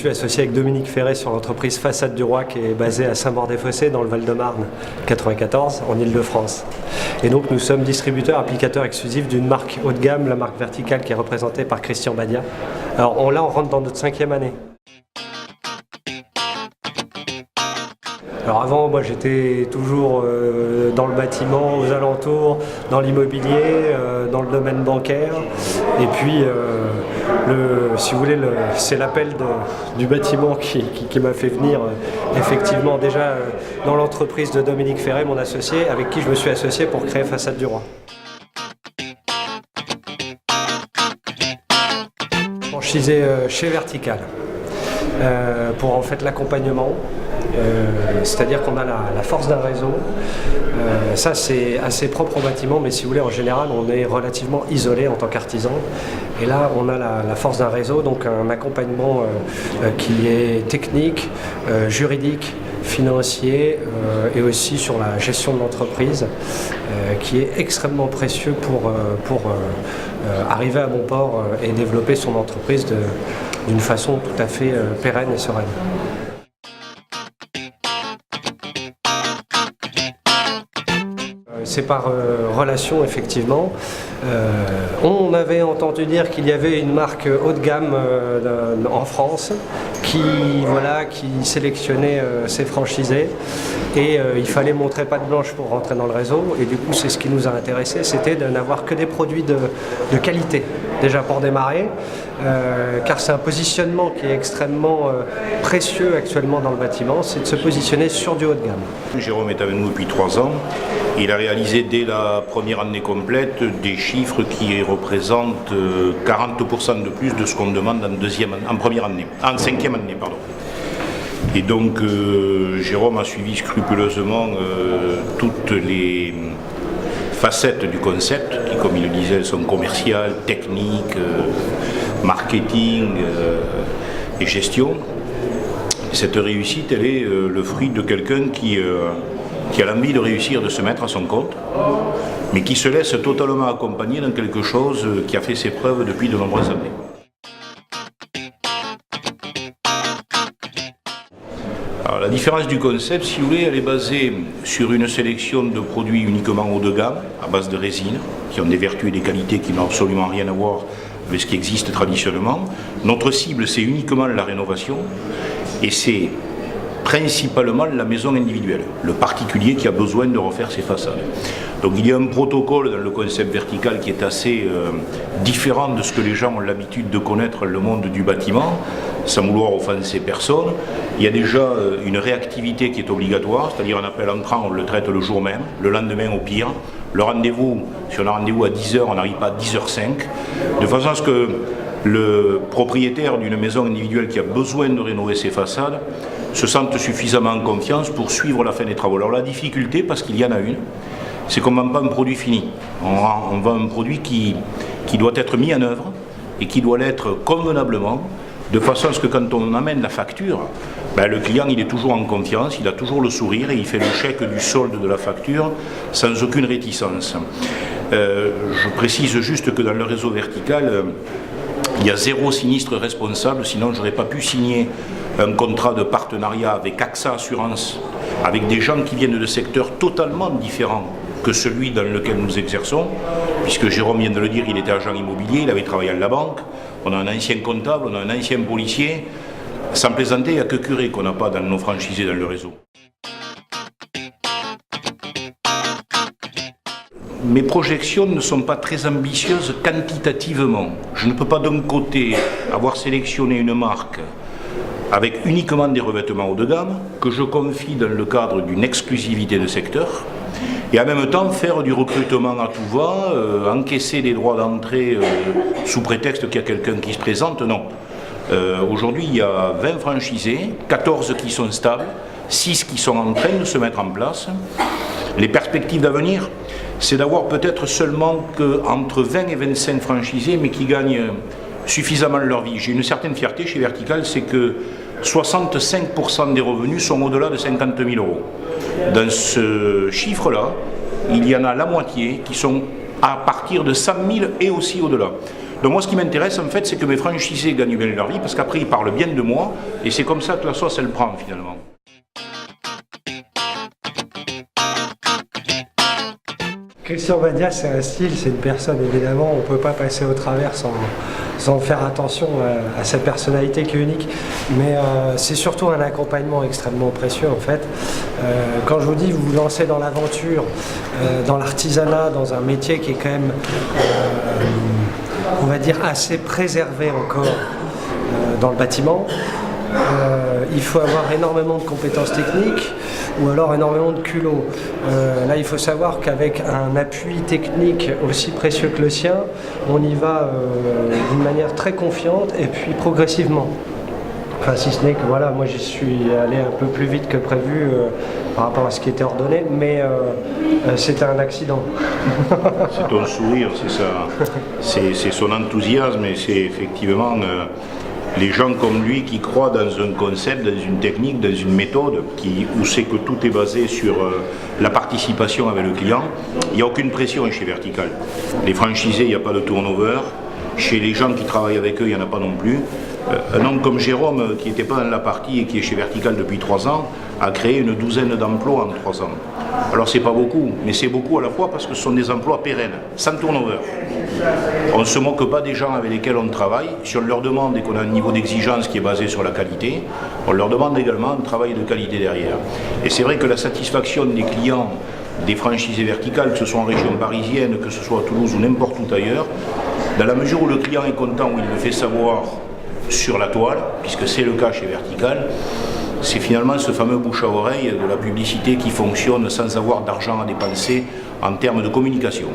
suis associé avec Dominique Ferré sur l'entreprise Façade du Roi qui est basée à Saint-Maur-des-Fossés dans le Val-de-Marne 94 en Ile-de-France. Et donc nous sommes distributeurs, applicateurs exclusifs d'une marque haut de gamme, la marque Vertical qui est représentée par Christian Badia. Alors là on rentre dans notre 5e année. Alors avant, moi j'étais toujours dans le bâtiment, aux alentours, dans l'immobilier, dans le domaine bancaire. Et puis, si vous voulez, c'est l'appel du bâtiment qui m'a fait venir effectivement déjà dans l'entreprise de Dominique Ferré, mon associé, avec qui je me suis associé pour créer Façade du Roi. Franchisé chez Vertical. Pour en fait l'accompagnement, c'est-à-dire qu'on a la force d'un réseau. Ça c'est assez propre au bâtiment, mais si vous voulez en général on est relativement isolé en tant qu'artisan. Et là on a la force d'un réseau, donc un accompagnement qui est technique, juridique, financier et aussi sur la gestion de l'entreprise qui est extrêmement précieux pour arriver à bon port et développer son entreprise d'une façon tout à fait pérenne et sereine. C'est par relation effectivement. On avait entendu dire qu'il y avait une marque haut de gamme en France qui sélectionnait ses franchisés et il fallait montrer patte blanche pour rentrer dans le réseau et du coup c'est ce qui nous a intéressé, c'était de n'avoir que des produits de qualité déjà pour démarrer car c'est un positionnement qui est extrêmement précieux actuellement dans le bâtiment, c'est de se positionner sur du haut de gamme. Jérôme est avec nous depuis 3 ans. Il a réalisé dès la première année complète des chiffres qui représentent 40% de plus de ce qu'on demande en première année, en 5e année, pardon. Et donc Jérôme a suivi scrupuleusement toutes les facettes du concept, qui comme il le disait sont commerciales, techniques, marketing et gestion. Et cette réussite, elle est le fruit de quelqu'un qui a l'envie de réussir, de se mettre à son compte, mais qui se laisse totalement accompagner dans quelque chose qui a fait ses preuves depuis de nombreuses années. Alors, la différence du concept, si vous voulez, elle est basée sur une sélection de produits uniquement haut de gamme, à base de résine, qui ont des vertus et des qualités qui n'ont absolument rien à voir avec ce qui existe traditionnellement. Notre cible, c'est uniquement la rénovation, et c'est principalement la maison individuelle, le particulier qui a besoin de refaire ses façades. Donc il y a un protocole dans le concept vertical qui est assez différent de ce que les gens ont l'habitude de connaître dans le monde du bâtiment, sans vouloir offenser personne. Il y a déjà une réactivité qui est obligatoire, c'est-à-dire un appel entrant, on le traite le jour même, le lendemain au pire. Le rendez-vous, si on a rendez-vous à 10h, on n'arrive pas à 10h05, de façon à ce que le propriétaire d'une maison individuelle qui a besoin de rénover ses façades se sente suffisamment en confiance pour suivre la fin des travaux. Alors la difficulté, parce qu'il y en a une, c'est qu'on ne vend pas un produit fini. On vend un produit qui doit être mis en œuvre et qui doit l'être convenablement, de façon à ce que quand on amène la facture, le client il est toujours en confiance, il a toujours le sourire et il fait le chèque du solde de la facture sans aucune réticence. Je précise juste que dans le réseau vertical, il y a 0 sinistre responsable, sinon je n'aurais pas pu signer un contrat de partenariat avec AXA Assurance, avec des gens qui viennent de secteurs totalement différents que celui dans lequel nous exerçons, puisque Jérôme vient de le dire, il était agent immobilier, il avait travaillé à la banque, on a un ancien comptable, on a un ancien policier, sans plaisanter, il n'y a que Curé qu'on n'a pas dans nos franchisés dans le réseau. Mes projections ne sont pas très ambitieuses quantitativement. Je ne peux pas d'un côté avoir sélectionné une marque avec uniquement des revêtements haut de gamme, que je confie dans le cadre d'une exclusivité de secteur, et en même temps faire du recrutement à tout va, encaisser des droits d'entrée sous prétexte qu'il y a quelqu'un qui se présente, non. Aujourd'hui, il y a 20 franchisés, 14 qui sont stables, 6 qui sont en train de se mettre en place. Les perspectives d'avenir, c'est d'avoir peut-être seulement entre 20 et 25 franchisés, mais qui gagnent suffisamment leur vie. J'ai une certaine fierté chez Vertical, c'est que 65% des revenus sont au-delà de 50 000 euros. Dans ce chiffre-là, il y en a la moitié qui sont à partir de 100 000 et aussi au-delà. Donc moi, ce qui m'intéresse, en fait, c'est que mes franchisés gagnent bien leur vie, parce qu'après, ils parlent bien de moi, et c'est comme ça que la sauce, elle prend, finalement. Christian Badia, c'est un style, c'est une personne, évidemment, on ne peut pas passer au travers sans faire attention à sa personnalité qui est unique. Mais c'est surtout un accompagnement extrêmement précieux, en fait. Quand je vous dis, vous vous lancez dans l'aventure, dans l'artisanat, dans un métier qui est quand même, on va dire, assez préservé encore dans le bâtiment, il faut avoir énormément de compétences techniques ou alors énormément de culot. Là, il faut savoir qu'avec un appui technique aussi précieux que le sien, on y va d'une manière très confiante et puis progressivement. Enfin, si ce n'est que voilà, moi j'y suis allé un peu plus vite que prévu par rapport à ce qui était ordonné, mais c'était un accident. C'est ton sourire, c'est ça. C'est son enthousiasme et c'est effectivement les gens comme lui qui croient dans un concept, dans une technique, dans une méthode où c'est que tout est basé sur la participation avec le client. Il n'y a aucune pression chez Vertical. Les franchisés, il n'y a pas de turnover. Chez les gens qui travaillent avec eux, il n'y en a pas non plus. Un homme comme Jérôme, qui n'était pas dans la partie et qui est chez Vertical depuis 3 ans, a créé une douzaine d'emplois en 3 ans. Alors c'est pas beaucoup, mais c'est beaucoup à la fois parce que ce sont des emplois pérennes, sans turnover. On ne se moque pas des gens avec lesquels on travaille. Si on leur demande et qu'on a un niveau d'exigence qui est basé sur la qualité, on leur demande également un travail de qualité derrière. Et c'est vrai que la satisfaction des clients des franchisés verticales, que ce soit en région parisienne, que ce soit à Toulouse ou n'importe où ailleurs, dans la mesure où le client est content, où il le fait savoir sur la toile, puisque c'est le cas chez Vertical, c'est finalement ce fameux bouche à oreille de la publicité qui fonctionne sans avoir d'argent à dépenser en termes de communication.